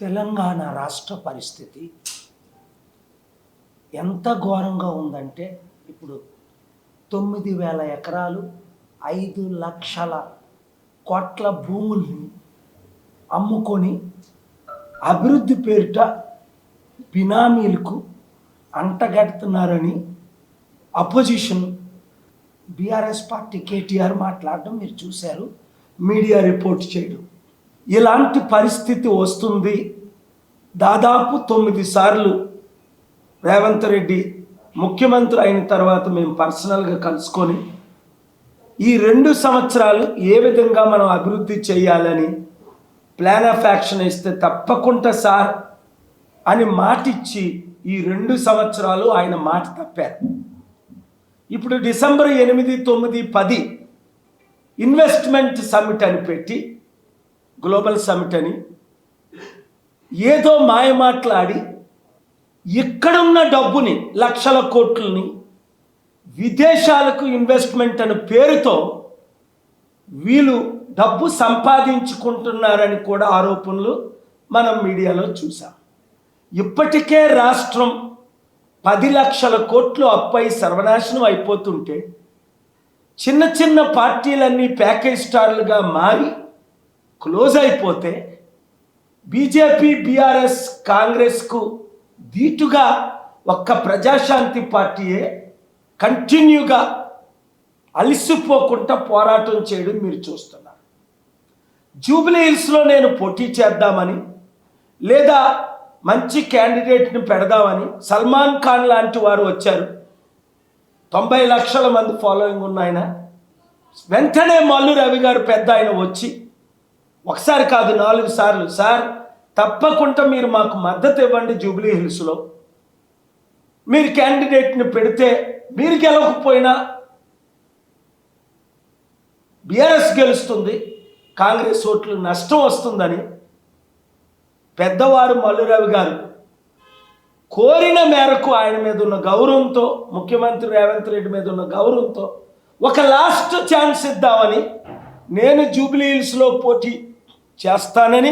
తెలంగాణ రాష్ట్ర పరిస్థితి ఎంత ఘోరంగా ఉందంటే ఇప్పుడు 9,000 ఎకరాలు 5 లక్షల కోట్ల భూముల్ని అమ్ముకొని అభివృద్ధి పేరిట బినామీలకు అంటగడుతున్నారని అపోజిషన్ బీఆర్ఎస్ పార్టీ కేటీఆర్ మాట్లాడడం మీరు చూశారు, మీడియా రిపోర్ట్ చేయడం. ఇలాంటి పరిస్థితి వస్తుంది. దాదాపు 9 సార్లు రేవంత్ రెడ్డి ముఖ్యమంత్రి అయిన తర్వాత మేము పర్సనల్గా కలుసుకొని ఈ 2 సంవత్సరాలు ఏ విధంగా మనం అభివృద్ధి చేయాలని ప్లాన్ ఆఫ్ యాక్షన్ ఇస్తే తప్పకుండా సార్ అని మాటిచ్చి ఈ 2 సంవత్సరాలు ఆయన మాట తప్పారు. ఇప్పుడు డిసెంబర్ 8, 9, 10 ఇన్వెస్ట్మెంట్ సమిట్ అని పెట్టి, గ్లోబల్ సమిట్ అని ఏదో మాయ మాట్లాడి ఇక్కడున్న డబ్బుని లక్షల కోట్లని విదేశాలకు ఇన్వెస్ట్మెంట్ అనే పేరుతో వీళ్ళు డబ్బు సంపాదించుకుంటున్నారని కూడా ఆరోపణలు మనం మీడియాలో చూసాం. ఇప్పటికే రాష్ట్రం 10 లక్షల కోట్లు అప్పై సర్వనాశనం అయిపోతుంటే చిన్న చిన్న పార్టీలన్నీ ప్యాకేజ్ స్టార్లుగా మారి క్లోజ్ అయిపోతే బీజేపీ, బీఆర్ఎస్, కాంగ్రెస్కు ధీటుగా ఒక్క ప్రజాశాంతి పార్టీయే కంటిన్యూగా అలసిపోకుండా పోరాటం చేయడం మీరు చూస్తున్నారు. జూబ్లీ హిల్స్లో నేను పోటీ చేద్దామని లేదా మంచి క్యాండిడేట్ని పెడదామని సల్మాన్ ఖాన్ లాంటి వారు వచ్చారు. 90 లక్షల మంది ఫాలోయింగ్ ఉన్న ఆయన వెంటనే మల్లు రవి గారు పెద్ద ఆయన వచ్చి ఒకసారి కాదు 4 సార్లు, సార్ తప్పకుండా మీరు మాకు మద్దతు ఇవ్వండి, జూబ్లీ హిల్స్లో మీరు క్యాండిడేట్ని పెడితే మీరు గెలవకపోయినా బీఆర్ఎస్ గెలుస్తుంది, కాంగ్రెస్ ఓట్లు నష్టం వస్తుందని పెద్దవారు మల్లు రవి గారు కోరిన మేరకు ఆయన మీద ఉన్న గౌరవంతో, ముఖ్యమంత్రి రేవంత్ రెడ్డి మీద ఉన్న గౌరవంతో ఒక లాస్ట్ ఛాన్స్ ఇద్దామని నేను జూబ్లీ హిల్స్లో పోటీ చేస్తానని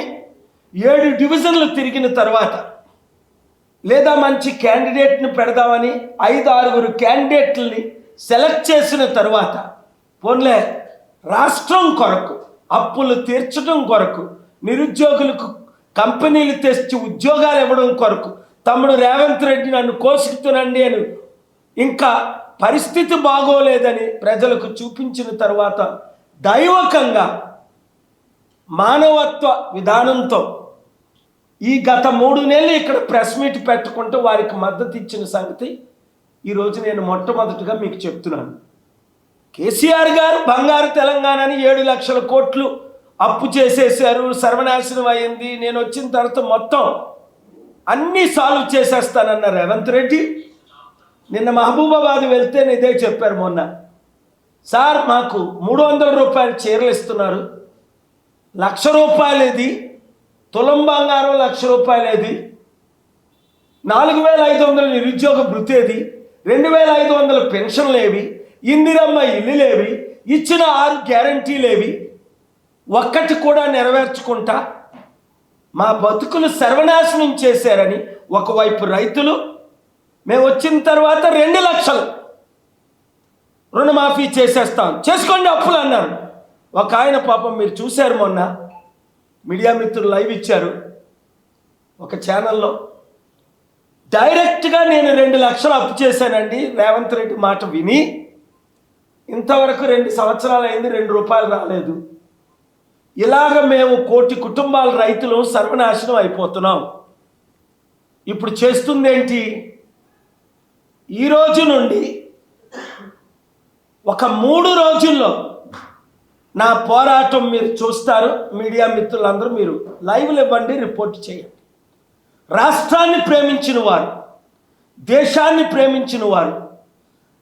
7 డివిజన్లు తిరిగిన తర్వాత లేదా మంచి క్యాండిడేట్ని పెడదామని 5-6 క్యాండిడేట్లని సెలెక్ట్ చేసిన తర్వాత పోన్లే రాష్ట్రం కొరకు, అప్పులు తీర్చడం కొరకు, నిరుద్యోగులకు కంపెనీలు తెచ్చి ఉద్యోగాలు ఇవ్వడం కొరకు తమ్ముడు రేవంత్ రెడ్డి నన్ను కోసుకుతునండి అని ఇంకా పరిస్థితి బాగోలేదని ప్రజలకు చూపించిన తర్వాత దైవకంగా మానవత్వ విధానంతో ఈ గత 3 నెలలు ఇక్కడ ప్రెస్ మీట్ పెట్టుకుంటూ వారికి మద్దతు ఇచ్చిన సంగతి ఈరోజు నేను మొట్టమొదటిగా మీకు చెప్తున్నాను. కేసీఆర్ గారు బంగారు తెలంగాణని 7 లక్షల కోట్లు అప్పు చేసేసారు, సర్వనాశనం అయింది, నేను వచ్చిన తర్వాత మొత్తం అన్నీ సాల్వ్ చేసేస్తానన్న రేవంత్ రెడ్డి నిన్న మహబూబాబాద్ వెళ్తే ఇదే చెప్పారు. మొన్న సార్ మాకు 300 రూపాయలు చీరలు ఇస్తున్నారు, 1,00,000 రూపాయలు ఏది, తులం బంగారం 1,00,000 రూపాయలు ఏది, 4,500 నిరుద్యోగ భృతి ఏది, 2,500 పెన్షన్లు ఏవి, ఇందిరమ్మ ఇల్లులేవి, ఇచ్చిన 6 గ్యారంటీలేవి, ఒక్కటి కూడా నెరవేర్చుకుంటా మా బతుకులు సర్వనాశనం చేశారని ఒకవైపు రైతులు, మేము వచ్చిన తర్వాత 2 లక్షలు రుణమాఫీ చేసేస్తాం, చేసుకోండి అప్పులు అన్నారు. ఒక ఆయన పాపం మీరు చూశారు, మొన్న మీడియా మిత్రులు లైవ్ ఇచ్చారు ఒక ఛానల్లో, డైరెక్ట్గా నేను 2 లక్షలు అప్పు చేశానండి రేవంత్ రెడ్డి మాట విని, ఇంతవరకు 2 సంవత్సరాలు అయింది, 2 రూపాయలు రాలేదు. ఇలాగ మేము 1 కోటి కుటుంబాల రైతులు సర్వనాశనం అయిపోతున్నాం. ఇప్పుడు చేస్తుంది ఏంటి? ఈ రోజు నుండి ఒక 3 రోజుల్లో నా పోరాటం మీరు చూస్తారు. మీడియా మిత్రులందరూ మీరు లైవ్లు ఇవ్వండి, రిపోర్ట్ చేయండి. రాష్ట్రాన్ని ప్రేమించిన వారు, దేశాన్ని ప్రేమించిన వారు,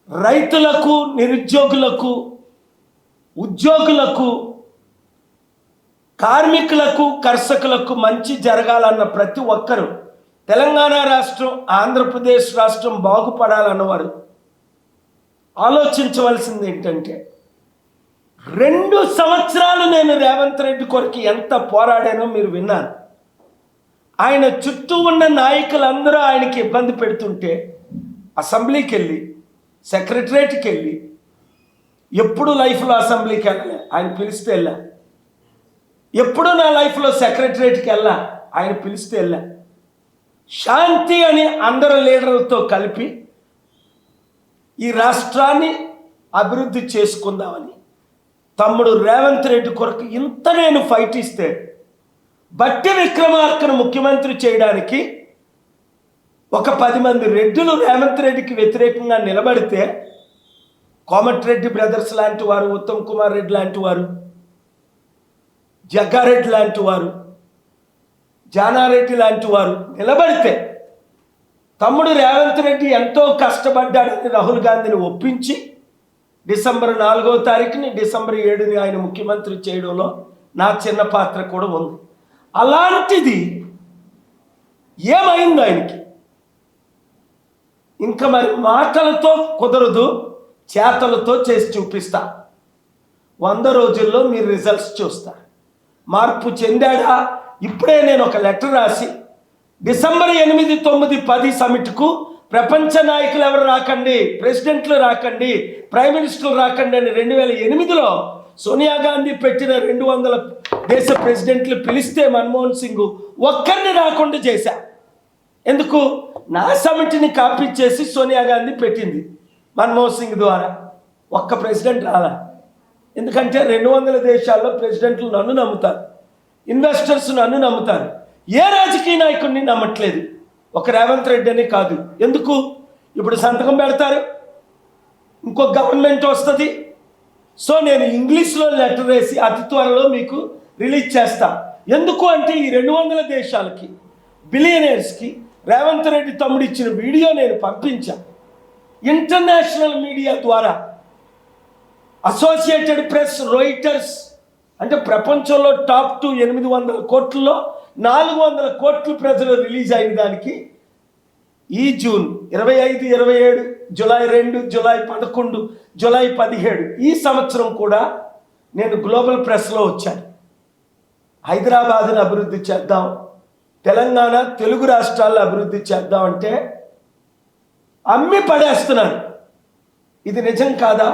రైతులకు, నిరుద్యోగులకు, ఉద్యోగులకు, కార్మికులకు, కర్షకులకు మంచి జరగాలన్న ప్రతి ఒక్కరూ, తెలంగాణ రాష్ట్రం, ఆంధ్రప్రదేశ్ రాష్ట్రం బాగుపడాలన్నవారు ఆలోచించవలసింది ఏంటంటే 2 సంవత్సరాలు నేను రేవంత్ రెడ్డి కొరకు ఎంత పోరాడానో మీరు విన్నారు. ఆయన చుట్టూ ఉన్న నాయకులందరూ ఆయనకి ఇబ్బంది పెడుతుంటే అసెంబ్లీకి వెళ్ళి సెక్రటరేట్కి వెళ్ళి ఎప్పుడు లైఫ్లో అసెంబ్లీకి వెళ్ళలే, ఆయన పిలిస్తే వెళ్ళా. ఎప్పుడు నా లైఫ్లో సెక్రటరేట్కి వెళ్ళా, ఆయన పిలిస్తే వెళ్ళా. శాంతి అని అందరు లీడర్లతో కలిపి ఈ రాష్ట్రాన్ని అభివృద్ధి చేసుకుందామని తమ్ముడు రేవంత్ రెడ్డి కొరకు ఇంత నేను ఫైట్ ఇస్తే బట్టి విక్రమార్కను ముఖ్యమంత్రి చేయడానికి ఒక 10 మంది రెడ్డిలు రేవంత్ రెడ్డికి వ్యతిరేకంగా నిలబడితే కోమటిరెడ్డి బ్రదర్స్ లాంటి వారు, ఉత్తమ్ కుమార్ రెడ్డి లాంటి వారు, జగ్గారెడ్డి లాంటి వారు, జానారెడ్డి లాంటి వారు నిలబడితే తమ్ముడు రేవంత్ రెడ్డి ఎంతో కష్టపడ్డాడని రాహుల్ గాంధీని ఒప్పించి డిసెంబర్ 4వ తారీఖుని డిసెంబర్ 7ని ఆయన ముఖ్యమంత్రి చేయడంలో నా చిన్న పాత్ర కూడా ఉంది. అలాంటిది ఏమైంది ఆయనకి? ఇంకా మరి మాటలతో కుదరదు, చేతలతో చేసి చూపిస్తా. 100 రోజుల్లో మీరు రిజల్ట్స్ చూస్తా. మార్పు చెందాడా? ఇప్పుడే నేను ఒక లెటర్ రాసి డిసెంబర్ 8, 9, 10 సమిట్కు ప్రపంచ నాయకులు ఎవరు రాకండి, ప్రెసిడెంట్లు రాకండి, ప్రైమ్ మినిస్టర్లు రాకండి అని 2008లో సోనియా గాంధీ పెట్టిన 200 దేశ ప్రెసిడెంట్లు పిలిస్తే మన్మోహన్ సింగ్ ఒక్కరిని రాకుండా చేశా. ఎందుకు? నా సమిటిని కాపీ చేసి సోనియా గాంధీ పెట్టింది మన్మోహన్ సింగ్ ద్వారా. ఒక్క ప్రెసిడెంట్ రాలా. ఎందుకంటే 200 దేశాల్లో ప్రెసిడెంట్లు నన్ను నమ్ముతారు, ఇన్వెస్టర్స్ నన్ను నమ్ముతారు. ఏ రాజకీయ నాయకుడిని నమ్మట్లేదు, ఒక రేవంత్ రెడ్డి అని కాదు. ఎందుకు? ఇప్పుడు సంతకం పెడతారు, ఇంకో గవర్నమెంట్ వస్తుంది. సో నేను ఇంగ్లీష్లో లెటర్ వేసి అతి త్వరలో మీకు రిలీజ్ చేస్తా. ఎందుకు అంటే ఈ 200 దేశాలకి, బిలియనర్స్కి రేవంత్ రెడ్డి తమ్ముడు ఇచ్చిన వీడియో నేను పంపించా. ఇంటర్నేషనల్ మీడియా ద్వారా అసోసియేటెడ్ ప్రెస్, రాయిటర్స్ అంటే ప్రపంచంలో టాప్ 2 800 కోట్లలో 400 కోట్లు ప్రజలు రిలీజ్ అయిన దానికి ఈ జూన్ 25, 27, జూలై 2, జూలై 11, జూలై 17 ఈ సంవత్సరం కూడా నేను గ్లోబల్ ప్రెస్లో వచ్చాను. హైదరాబాద్ని అభివృద్ధి చేద్దాం, తెలంగాణ, తెలుగు రాష్ట్రాల్లో అభివృద్ధి చేద్దాం అంటే అమ్మి పడేస్తున్నారు. ఇది నిజం కాదా?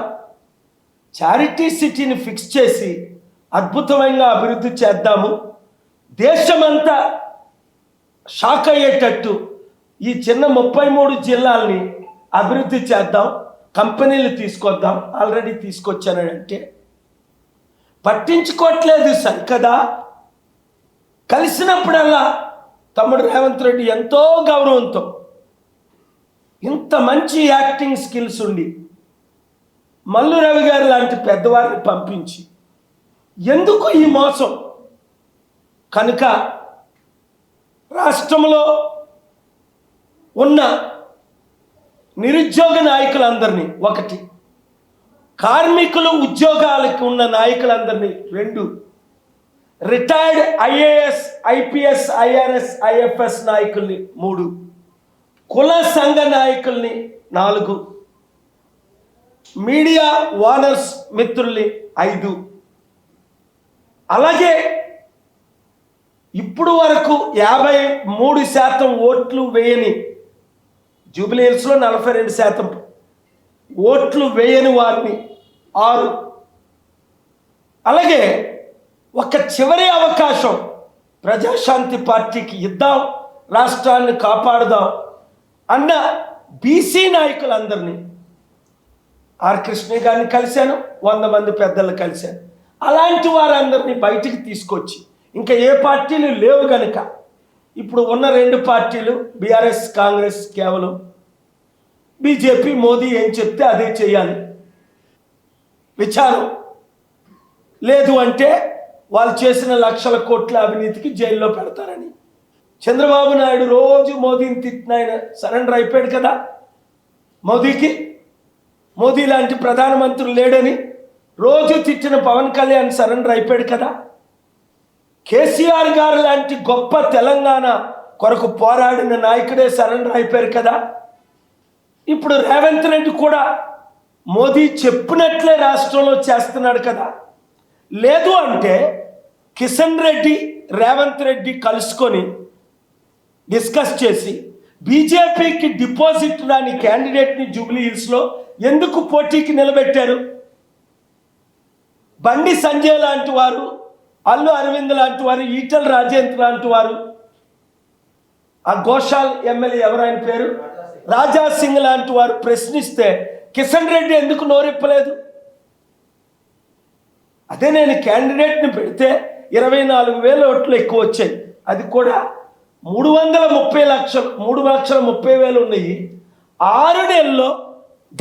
చారిటీ సిటీని ఫిక్స్ చేసి అద్భుతమైన అభివృద్ధి చేద్దాము, దేశమంతా షాక్ అయ్యేటట్టు ఈ చిన్న 33 జిల్లాల్ని అభివృద్ధి చేద్దాం, కంపెనీలు తీసుకొద్దాం. ఆల్రెడీ తీసుకొచ్చానంటే పట్టించుకోవట్లేదు సరికదా. కలిసినప్పుడల్లా తమ్ముడు రేవంత్ రెడ్డి ఎంతో గౌరవంతో, ఇంత మంచి యాక్టింగ్ స్కిల్స్ ఉండి మల్లు రవి గారు లాంటి పెద్దవారిని పంపించి ఎందుకు ఈ మోసం? కనుక రాష్ట్రంలో ఉన్న నిరుద్యోగ నాయకులందరినీ 1, కార్మికులు ఉద్యోగాలకు ఉన్న నాయకులందరినీ 2, retired IAS, IPS, IRS, IFS నాయకుల్ని 3, కుల సంఘ నాయకుల్ని 4, మీడియా ఓనర్స్ మిత్రుల్ని 5. అలాగే ఇప్పుడు వరకు 53% ఓట్లు వేయని, జూబ్లీ హిల్స్లో 42% ఓట్లు వేయని వారిని 6. అలాగే ఒక చివరి అవకాశం ప్రజాశాంతి పార్టీకి ఇద్దాం, రాష్ట్రాన్ని కాపాడుదాం అన్న బీసీ నాయకులందరినీ, ఆర్ కృష్ణ గారిని కలిశాను, 100 మంది పెద్దలు కలిశాను. అలాంటి వారందరినీ బయటికి తీసుకొచ్చి, ఇంకా ఏ పార్టీలు లేవు కనుక ఇప్పుడు ఉన్న 2 పార్టీలు బీఆర్ఎస్, కాంగ్రెస్, కేవలం బీజేపీ, మోదీ ఏం చెప్తే అదే చేయాలి. విచారం లేదు అంటే వాళ్ళు చేసిన లక్షల కోట్ల అవినీతికి జైల్లో పెడతారని. చంద్రబాబు నాయుడు రోజు మోదీని తిట్టిన ఆయన సరెండర్ అయిపోయాడు కదా. మోదీ లాంటి ప్రధానమంత్రి లేడని రోజు తిట్టిన పవన్ కళ్యాణ్ సరెండర్ అయిపోయాడు కదా. కేసీఆర్ గారు లాంటి గొప్ప తెలంగాణ కొరకు పోరాడిన నాయకుడే సరెండర్ అయిపోయారు కదా. ఇప్పుడు రేవంత్ రెడ్డి కూడా మోదీ చెప్పినట్లే రాష్ట్రంలో చేస్తున్నాడు కదా. లేదు అంటే కిషన్ రెడ్డి, రేవంత్ రెడ్డి కలుసుకొని డిస్కస్ చేసి బీజేపీకి డిపాజిట్ రాని క్యాండిడేట్ని జూబ్లీ హిల్స్లో ఎందుకు పోటీకి నిలబెట్టారు? బండి సంజయ్ లాంటి వారు, అల్లు అరవింద్ లాంటి వారు, ఈటల రాజేంద్ర లాంటి వారు, ఆ ఘోషాల్ ఎమ్మెల్యే ఎవరైన పేరు రాజా సింగ్ లాంటి వారు ప్రశ్నిస్తే కిషన్ రెడ్డి ఎందుకు నోరెప్పలేదు? అదే నేను క్యాండిడేట్ని పెడితే 24,000 ఓట్లు ఎక్కువ వచ్చాయి. అది కూడా 3,30,000 ఉన్నాయి. 6 నెలల్లో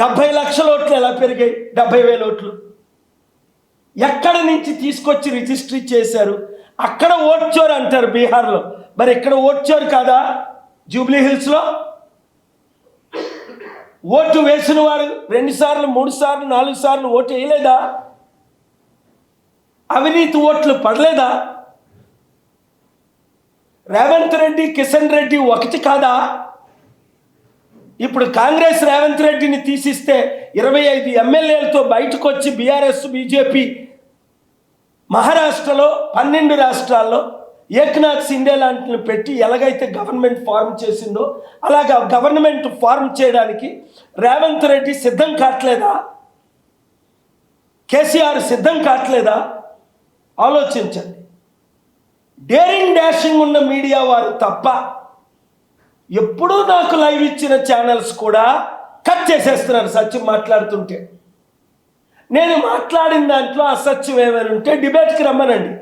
70 లక్షల ఓట్లు ఎలా పెరిగాయి? 70,000 ఓట్లు ఎక్కడి నుంచి తీసుకొచ్చి రిజిస్ట్రీ చేశారు? అక్కడ ఓట్చోరు అంటారు బీహార్లో, మరి ఇక్కడ ఓట్చోరు కాదా? జూబ్లీ హిల్స్లో ఓటు వేసిన వారు 2 సార్లు 3 సార్లు 4 సార్లు ఓటు వేయలేదా? అవినీతి ఓట్లు పడలేదా? రేవంత్ రెడ్డి కిషన్ రెడ్డి ఒకటి కాదా? ఇప్పుడు కాంగ్రెస్ రేవంత్ రెడ్డిని తీసిస్తే 25 ఎమ్మెల్యేలతో బయటకు వచ్చి బీఆర్ఎస్ బీజేపీ మహారాష్ట్రలో 12 రాష్ట్రాల్లో ఏక్నాథ్ సిండే లాంటిని పెట్టి ఎలాగైతే గవర్నమెంట్ ఫార్మ్ చేసిందో అలాగా గవర్నమెంట్ ఫార్మ్ చేయడానికి రేవంత్ రెడ్డి సిద్ధం కావట్లేదా? కేసీఆర్ సిద్ధం కావట్లేదా? ఆలోచించండి. డేరింగ్ డాషింగ్ ఉన్న మీడియా వారు తప్ప ఎప్పుడూ నాకు లైవ్ ఇచ్చిన ఛానల్స్ కూడా కట్ చేసేస్తున్నారు సత్యం మాట్లాడుతుంటే. నేను మాట్లాడిన దాంట్లో అసత్యం ఏమైనా ఉంటే డిబేట్కి రమ్మనండి,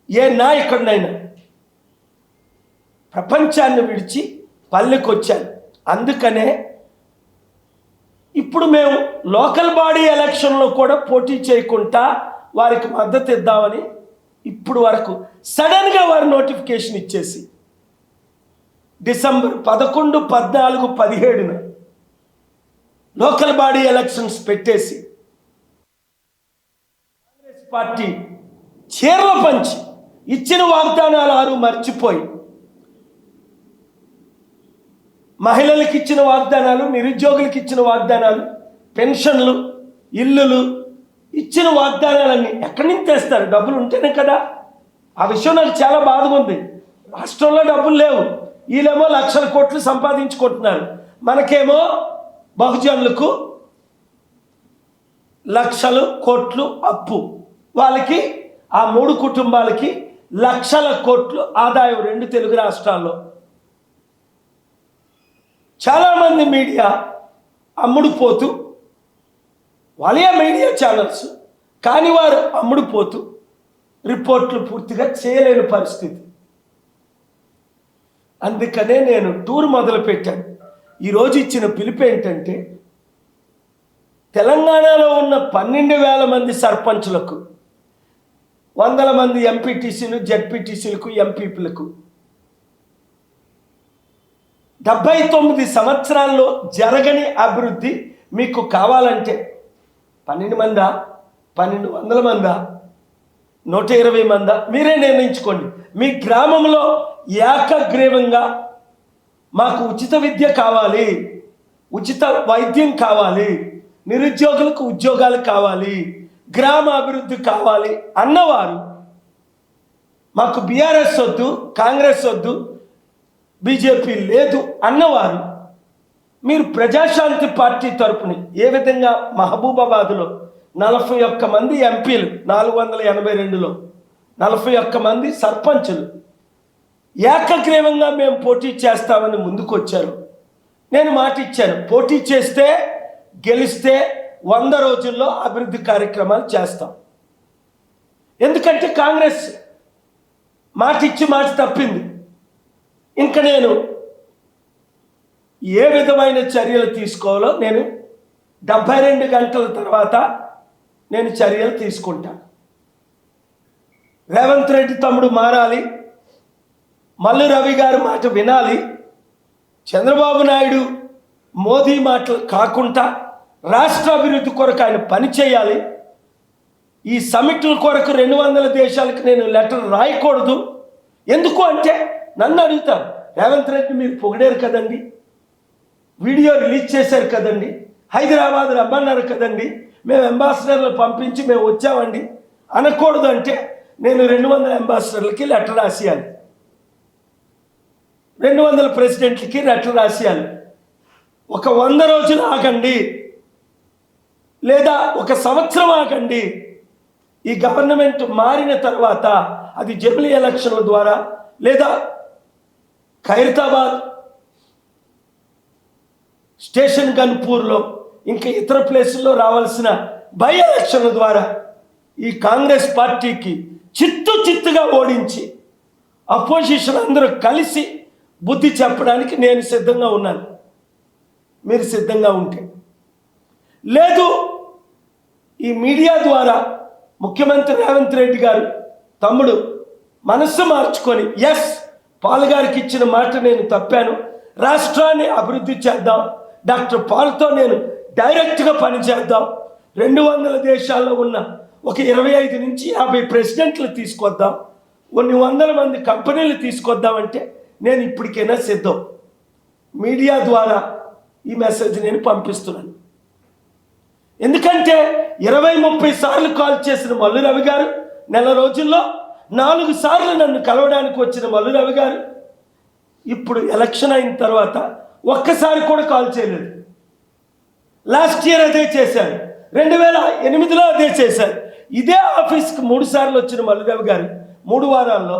ఏ నాయకుడినైనా. ప్రపంచాన్ని విడిచి పల్లెకి వచ్చాను. అందుకనే ఇప్పుడు మేము లోకల్ బాడీ ఎలక్షన్లో కూడా పోటీ చేయకుండా వారికి మద్దతు ఇద్దామని ఇప్పుడు వరకు సడన్గా వారు నోటిఫికేషన్ ఇచ్చేసి డిసెంబర్ 11, 14, 17 లోకల్ బాడీ ఎలక్షన్స్ పెట్టేసి కాంగ్రెస్ పార్టీ చీరల పంచి ఇచ్చిన వాగ్దానాలు 6 మర్చిపోయి మహిళలకు ఇచ్చిన వాగ్దానాలు, నిరుద్యోగులకు ఇచ్చిన వాగ్దానాలు, పెన్షన్లు, ఇల్లులు ఇచ్చిన వాగ్దానాలన్నీ ఎక్కడి నుంచి తెస్తారు? డబ్బులు ఉంటేనే కదా. ఆ విషయం నాకు చాలా బాధగా ఉంది. రాష్ట్రంలో డబ్బులు లేవు, వీళ్ళేమో లక్షల కోట్లు సంపాదించుకుంటున్నారు. మనకేమో బహుజనులకు లక్షలు కోట్లు అప్పు, వాళ్ళకి ఆ 3 కుటుంబాలకి లక్షల కోట్లు ఆదాయం 2 తెలుగు రాష్ట్రాల్లో. చాలామంది మీడియా అమ్ముడుపోతూ, వాళ్ళే మీడియా ఛానల్స్ కానీ వారు అమ్ముడుపోతూ రిపోర్ట్లు పూర్తిగా చేయలేని పరిస్థితి. అందుకనే నేను టూర్ మొదలుపెట్టాను. ఈరోజు ఇచ్చిన పిలుపు ఏంటంటే తెలంగాణలో ఉన్న 12,000 మంది సర్పంచులకు, 100 మంది ఎంపీటీసీలు, జెడ్పీటీసీలకు, ఎంపీపీలకు 79 సంవత్సరాల్లో జరగని అభివృద్ధి మీకు కావాలంటే 12 మందా, 1200 మందా, 120 మందా, మీరే నిర్ణయించుకోండి. మీ గ్రామంలో ఏకగ్రీవంగా మాకు ఉచిత విద్య కావాలి, ఉచిత వైద్యం కావాలి, నిరుద్యోగులకు ఉద్యోగాలు కావాలి, గ్రామ అభివృద్ధి కావాలి అన్నవారు, మాకు బీఆర్ఎస్ వద్దు, కాంగ్రెస్ వద్దు, బీజేపీ లేదు అన్నవారు, మీరు ప్రజాశాంతి పార్టీ తరపున ఏ విధంగా మహబూబాబాద్లో 41 మంది ఎంపీలు, 482లో 41 మంది సర్పంచులు ఏకగ్రీవంగా మేము పోటీ చేస్తామని ముందుకు వచ్చారు. నేను మాట ఇచ్చాను, పోటీ చేస్తే గెలిస్తే 100 రోజుల్లో అభివృద్ధి కార్యక్రమాలు చేస్తాం. ఎందుకంటే కాంగ్రెస్ మాట ఇచ్చి మాట తప్పింది. ఇంకా నేను ఏ విధమైన చర్యలు తీసుకోవాలో నేను 72 గంటల తర్వాత నేను చర్యలు తీసుకుంటాను. రేవంత్ రెడ్డి తమ్ముడు మారాలి, మల్లు రవి గారి మాట వినాలి, చంద్రబాబు నాయుడు మోదీ మాటలు కాకుండా రాష్ట్ర అభివృద్ధి కొరకు ఆయన పని చేయాలి. ఈ సమిట్ల కొరకు 200 దేశాలకు నేను లెటర్ రాయకూడదు. ఎందుకు అంటే నన్ను అడుగుతారు, రేవంత్ రెడ్డి మీరు పొగిడారు కదండి, వీడియో రిలీజ్ చేశారు కదండి, హైదరాబాద్ రమ్మన్నారు కదండి, మేము అంబాసిడర్లు పంపించి మేము వచ్చామండి అనకూడదు. అంటే నేను 200 అంబాసిడర్లకి లెటర్ రాసియాలి. 200 ప్రెసిడెంట్లకి లెటర్ రాసేయాలి. ఒక 100 రోజులు ఆగండి, లేదా ఒక సంవత్సరం ఆగండి. ఈ గవర్నమెంట్ మారిన తర్వాత అది జమిలీ ఎలక్షన్ల ద్వారా, లేదా ఖైరతాబాద్, స్టేషన్ గన్పూర్లో, ఇంకా ఇతర ప్లేసుల్లో రావాల్సిన బై ఎలక్షన్ల ద్వారా ఈ కాంగ్రెస్ పార్టీకి చిత్తుగా ఓడించి అపోజిషన్ అందరూ కలిసి బుద్ధి చెప్పడానికి నేను సిద్ధంగా ఉన్నాను. మీరు సిద్ధంగా ఉంటే. లేదు, ఈ మీడియా ద్వారా ముఖ్యమంత్రి రేవంత్ రెడ్డి గారు తమ్ముడు మనస్సు మార్చుకొని, ఎస్ పాల్గారికి ఇచ్చిన మాట నేను తప్పాను, రాష్ట్రాన్ని అభివృద్ధి చేద్దాం, డాక్టర్ పాల్తో నేను డైరెక్ట్గా పనిచేద్దాం, 200 దేశాల్లో ఉన్న ఒక 25 నుంచి 50 ప్రెసిడెంట్లు తీసుకొద్దాం, కొన్ని 100 మంది కంపెనీలు తీసుకొద్దామంటే నేను ఇప్పటికైనా సిద్ధం. మీడియా ద్వారా ఈ మెసేజ్ నేను పంపిస్తున్నాను. ఎందుకంటే 20-30 సార్లు కాల్ చేసిన మల్లు రవి గారు, నెల రోజుల్లో 4 సార్లు నన్ను కలవడానికి వచ్చిన మల్లు రవి గారు ఇప్పుడు ఎలక్షన్ అయిన తర్వాత ఒక్కసారి కూడా కాల్ చేయలేదు. లాస్ట్ ఇయర్ అదే చేశారు, 2008లో అదే చేశారు. ఇదే ఆఫీస్కి 3 సార్లు వచ్చిన మల్లు రవి గారు 3 వారాల్లో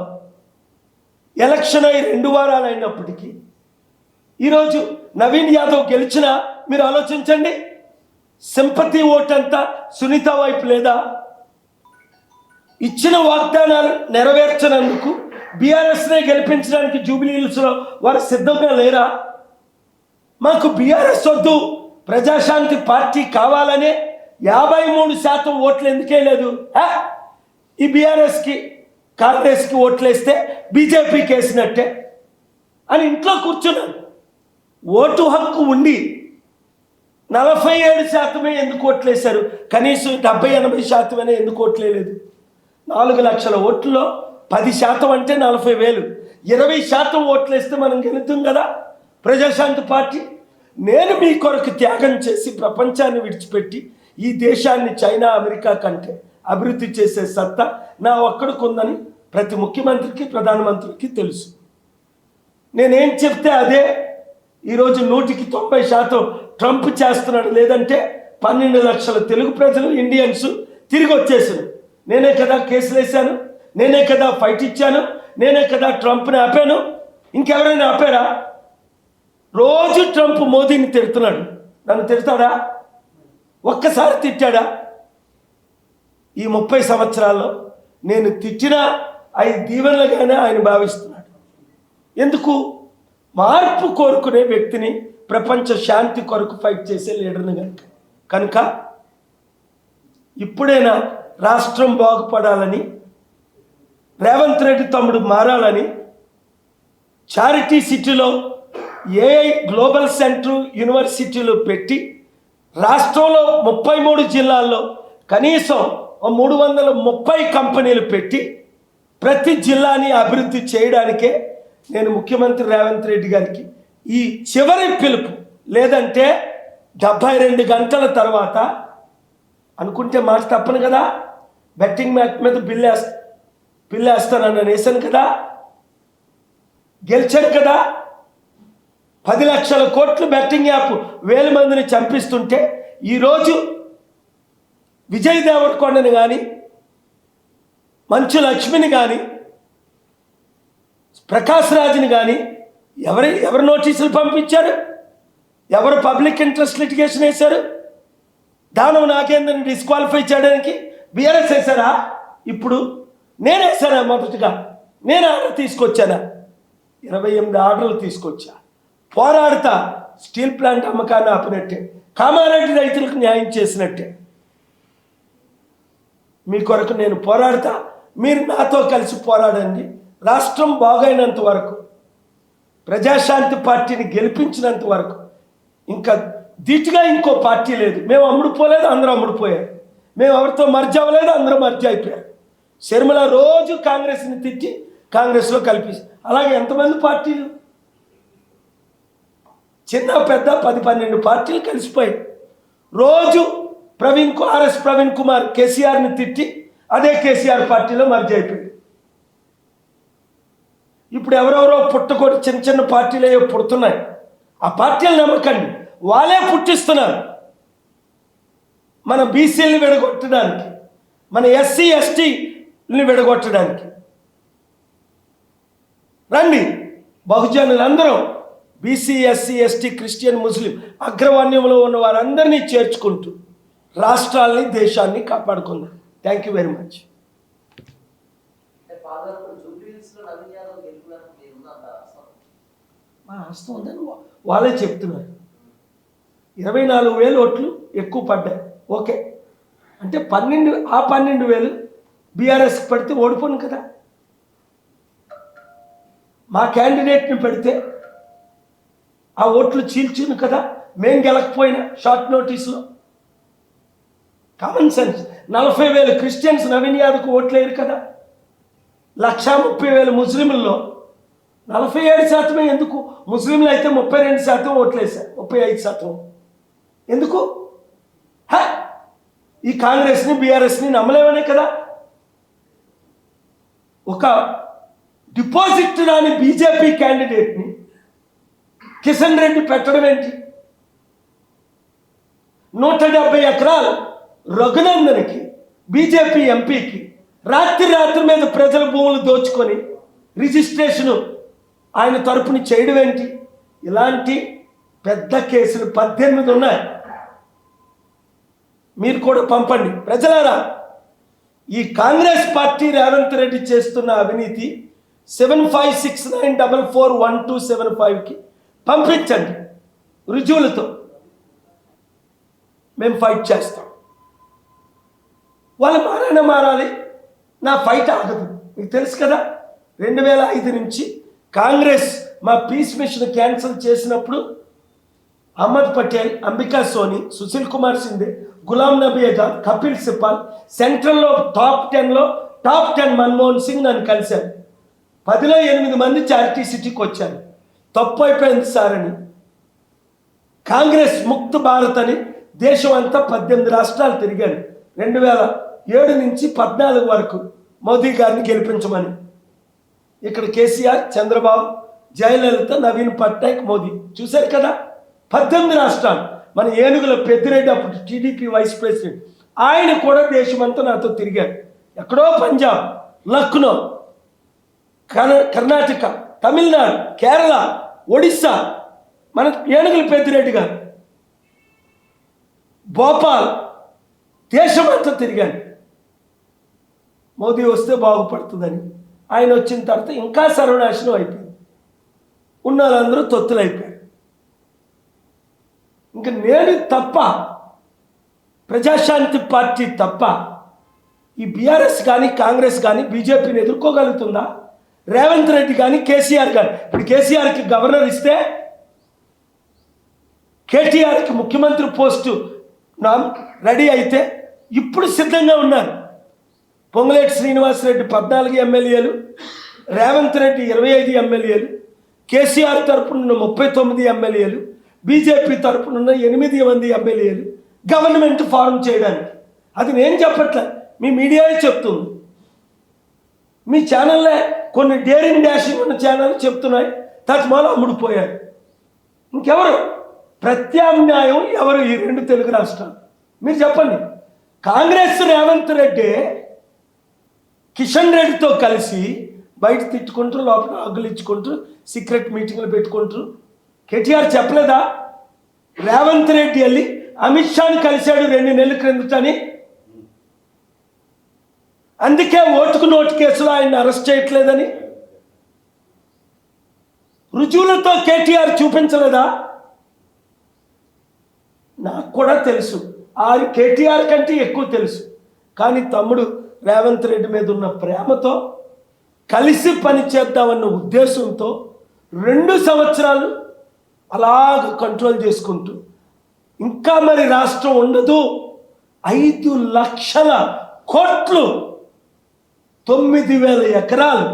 ఎలక్షన్ అయి 2 వారాలు అయినప్పటికీ ఈరోజు నవీన్ యాదవ్ గెలిచినా మీరు ఆలోచించండి, సింపతి ఓట్ అంతా సునీత వైపు లేదా? ఇచ్చిన వాగ్దానాలు నెరవేర్చనందుకు బీఆర్ఎస్నే గెలిపించడానికి జూబ్లీహిల్స్లో వారు సిద్ధంగా లేరా? మాకు బీఆర్ఎస్ వద్దు, ప్రజాశాంతి పార్టీ కావాలనే 53% ఓట్లు ఎందుకే లేదు? ఈ బీఆర్ఎస్కి కాంగ్రెస్కి ఓట్లేస్తే బీజేపీకి వేసినట్టే అని ఇంట్లో కూర్చున్నాను. ఓటు హక్కు ఉండి 47% ఎందుకు ఓట్లేశారు? కనీసం 70-80% ఎందుకు ఓట్లేదు? 4 లక్షల ఓట్లలో 10% అంటే 40,000, 20% ఓట్లేస్తే మనం గెలుద్దాం కదా ప్రజాశాంతి పార్టీ. నేను మీ కొరకు త్యాగం చేసి ప్రపంచాన్ని విడిచిపెట్టి ఈ దేశాన్ని చైనా, అమెరికా కంటే అభివృద్ధి చేసే సత్తా నా ఒక్కడికి ఉందని ప్రతి ముఖ్యమంత్రికి, ప్రధానమంత్రికి తెలుసు. నేనేం చెప్తే అదే ఈరోజు 100% ట్రంప్ చేస్తున్నాడు. లేదంటే 12 లక్షల తెలుగు ప్రజలు, ఇండియన్స్ తిరిగి వచ్చేసారు. నేనే కదా కేసులు వేశాను, నేనే కదా ఫైట్ ఇచ్చాను, నేనే కదా ట్రంప్ని ఆపాను. ఇంకెవరైనా ఆపారా? రోజు ట్రంప్ మోదీని తిడుతున్నాడు. నన్ను తిడతాడా? ఒక్కసారి తిట్టాడా? ఈ 30 సంవత్సరాల్లో నేను తిట్టినా 5 దీవెనలుగానే ఆయన భావిస్తున్నాడు. ఎందుకు? మార్పు కోరుకునే వ్యక్తిని, ప్రపంచ శాంతి కొరకు ఫైట్ చేసే లీడర్ని కనుక ఇప్పుడైనా రాష్ట్రం బాగుపడాలని, రేవంత్ రెడ్డి తమ్ముడు మారాలని చారిటీ సిటీలో ఏఐ గ్లోబల్ సెంటర్ యూనివర్సిటీలు పెట్టి రాష్ట్రంలో 33 జిల్లాల్లో కనీసం 330 కంపెనీలు పెట్టి ప్రతి జిల్లాని అభివృద్ధి చేయడానికే నేను ముఖ్యమంత్రి రేవంత్ రెడ్డి గారికి ఈ చివరి పిలుపు. లేదంటే 72 గంటల తర్వాత అనుకుంటే మాట తప్పను కదా. బెట్టింగ్ మ్యాచ్ మీద బిల్లు వేస్తానని వేసాను కదా, గెలిచాను కదా. 10 లక్షల కోట్లు బెట్టింగ్ యాప్ 1000 మందిని చంపిస్తుంటే ఈరోజు విజయ్ దేవరకొండని కానీ, మంచు లక్ష్మిని కానీ, ప్రకాష్ రాజ్ని కానీ ఎవరు నోటీసులు పంపించారు? ఎవరు పబ్లిక్ ఇంట్రెస్ట్ లిటిగేషన్ వేశారు? దానం నాగేంద్రని డిస్క్వాలిఫై చేయడానికి బీఆర్ఎస్ వేశారా? ఇప్పుడు నేను వేశానా? మొదటగా నేను ఆర్డర్ తీసుకొచ్చానా? 28 ఆర్డర్లు తీసుకొచ్చా. పోరాడతా. స్టీల్ ప్లాంట్ అమ్మకాన్ని ఆపినట్టే, కామారెడ్డి రైతులకు న్యాయం చేసినట్టే మీ కొరకు నేను పోరాడతా. మీరు నాతో కలిసి పోరాడండి. రాష్ట్రం బాగైనంత వరకు, ప్రజాశాంతి పార్టీని గెలిపించినంత వరకు ఇంకా ధీటుగా ఇంకో పార్టీ లేదు. మేము అమ్ముడుపోలేదు, అందరూ అమ్ముడుపోయారు. మేము ఎవరితో మర్జీ అవ్వలేదు, అందరూ మర్జీ అయిపోయారు. శర్మిల రోజు కాంగ్రెస్ని తిట్టి కాంగ్రెస్లో కలిపి, అలాగే ఎంతమంది పార్టీలు, చిన్న పెద్ద 10-12 పార్టీలు కలిసిపోయి రోజు ఆర్ఎస్ ప్రవీణ్ కుమార్ కేసీఆర్ని తిట్టి అదే కేసీఆర్ పార్టీలో మర్జీ అయిపోయింది. ఇప్పుడు ఎవరెవరో పుట్టకూడదు చిన్న చిన్న పార్టీలు ఏవో పుడుతున్నాయి. ఆ పార్టీలు నమ్మకండి, వాళ్ళే పుట్టిస్తున్నారు. మన బీసీలని విడగొట్టడానికి, మన ఎస్సీ ఎస్టీని విడగొట్టడానికి. రండి బహుజనులందరూ, బీసీ ఎస్సీ ఎస్టీ క్రిస్టియన్ ముస్లిం అగ్రవాణ్యంలో ఉన్న వారందరినీ చేర్చుకుంటూ రాష్ట్రాల్ని దేశాన్ని కాపాడుకుందాం. Thank you very much. మా హస్తం ఉందని వాళ్ళే చెప్తున్నారు. 24,000 ఓట్లు ఎక్కువ పడ్డాయి. ఓకే అంటే 12,000 బీఆర్ఎస్కి పడితే ఓడిపోను కదా. మా క్యాండిడేట్ని పెడితే ఆ ఓట్లు చీల్చును కదా, మేం గెలకపోయినా షార్ట్ నోటీస్లో. Common sense. 40,000 క్రిస్టియన్స్ నవీన్ యాదవ్కు ఓట్లేరు కదా. 130,000 ముస్లింల్లో 47% ఎందుకు? ముస్లింలు అయితే 32% ఓట్లేశారు, 35%. ఎందుకు? ఈ కాంగ్రెస్ని బీఆర్ఎస్ని నమ్మలేమనే కదా. ఒక డిపాజిట్ రాని బీజేపీ క్యాండిడేట్ని కిషన్ రెడ్డి పెట్టడం ఏంటి? 170 ఎకరాలు రఘునందన్కి బీజేపీ ఎంపీకి రాత్రి మీద ప్రజల భూములు దోచుకొని రిజిస్ట్రేషను ఆయన తరపుని చేయడం ఏంటి? ఇలాంటి పెద్ద కేసులు 18 ఉన్నాయి. మీరు కూడా పంపండి. ప్రజలారా, ఈ కాంగ్రెస్ పార్టీ రేవంత్ రెడ్డి చేస్తున్న అవినీతి 7569441275కి పంపించండి రుజువులతో. మేము ఫైట్ చేస్తాం. వాళ్ళు మారాలి. నా ఫైట్ ఆగదు. మీకు తెలుసు కదా, 2005 నుంచి కాంగ్రెస్ మా పీస్ మిషన్ క్యాన్సిల్ చేసినప్పుడు అహ్మద్ పటేల్, అంబికా సోని, సుశీల్ కుమార్ సింధే, గులాం నబీ ఆజాద్, కపిల్ సిపాల్, సెంట్రల్లో టాప్ 10 మన్మోహన్ సింగ్ నన్ను కలిశారు. 10లో 8 మంది చారిటీ సిటీకి వచ్చారు. తప్పు అయిపోయింది సార్ అని కాంగ్రెస్ ముక్త భారత్ అని దేశం అంతా 18 రాష్ట్రాలు తిరిగారు. 2007 నుంచి 14 వరకు మోదీ గారిని గెలిపించమని. ఇక్కడ కేసీఆర్, చంద్రబాబు, జయలలిత, నవీన్ పట్నాయక్, మోదీ. చూశారు కదా, 18 రాష్ట్రాలు. మన ఏనుగుల పెద్దిరెడ్డి అప్పుడు టీడీపీ వైస్ ప్రెసిడెంట్, ఆయన కూడా దేశమంతా నాతో తిరిగారు. ఎక్కడో పంజాబ్, లక్నో, కర్ణాటక, తమిళనాడు, కేరళ, ఒడిస్సా, మన ఏనుగుల పెద్దిరెడ్డి గారు, భోపాల్, దేశమంతా తిరిగాను. మోదీ వస్తే బాగుపడుతుందని. ఆయన వచ్చిన తర్వాత ఇంకా సర్వనాశనం అయిపోయింది. ఉన్న వాళ్ళందరూ తొత్తులైపోయారు. ఇంకా నేను తప్ప, ప్రజాశాంతి పార్టీ తప్ప ఈ బీఆర్ఎస్ కానీ కాంగ్రెస్ కానీ బీజేపీని ఎదుర్కోగలుగుతుందా? రేవంత్ రెడ్డి కానీ కేసీఆర్ కానీ. ఇప్పుడు కేసీఆర్కి గవర్నర్ ఇస్తే కేటీఆర్కి ముఖ్యమంత్రి పోస్టు రెడీ అయితే ఇప్పుడు సిద్ధంగా ఉన్నారు. పొంగులేటి శ్రీనివాసరెడ్డి 14 ఎమ్మెల్యేలు, రేవంత్ రెడ్డి 25 ఎమ్మెల్యేలు, కేసీఆర్ తరపున 39 ఎమ్మెల్యేలు, బీజేపీ తరపున 8 మంది ఎమ్మెల్యేలు గవర్నమెంట్ ఫార్మ్ చేయడానికి. అది నేను చెప్పట్లే, మీ మీడియాయే చెప్తుంది. మీ ఛానల్లే కొన్ని డేరింగ్ డాషింగ్ ఉన్న ఛానల్ చెప్తున్నాయి. తత్మాలు అమ్ముడుపోయారు. ఇంకెవరు ప్రత్యామ్నాయం? ఎవరు ఈ 2 తెలుగు రాష్ట్రాలు? మీరు చెప్పండి. కాంగ్రెస్ రేవంత్ రెడ్డి కిషన్ రెడ్డితో కలిసి బయట తిట్టుకుంటూ, లోపల అగ్గులు ఇచ్చుకుంటూ, సీక్రెట్ మీటింగ్లు పెట్టుకుంటూ. కేటీఆర్ చెప్పలేదా రేవంత్ రెడ్డి వెళ్ళి అమిత్ షాని కలిశాడు 2 నెలల క్రిందటని? అందుకే ఓటుకు నోటు కేసులో ఆయన అరెస్ట్ చేయట్లేదని రుజువులతో కేటీఆర్ చూపించలేదా? నాకు కూడా తెలుసు, ఆ కేటీఆర్ కంటే ఎక్కువ తెలుసు. కానీ తమ్ముడు రేవంత్ రెడ్డి మీద ఉన్న ప్రేమతో కలిసి పనిచేద్దామన్న ఉద్దేశంతో 2 సంవత్సరాలు అలాగ కంట్రోల్ చేసుకుంటూ, ఇంకా మరి రాష్ట్రం ఉండదు, 5 లక్షల కోట్లు, 9,000 ఎకరాలు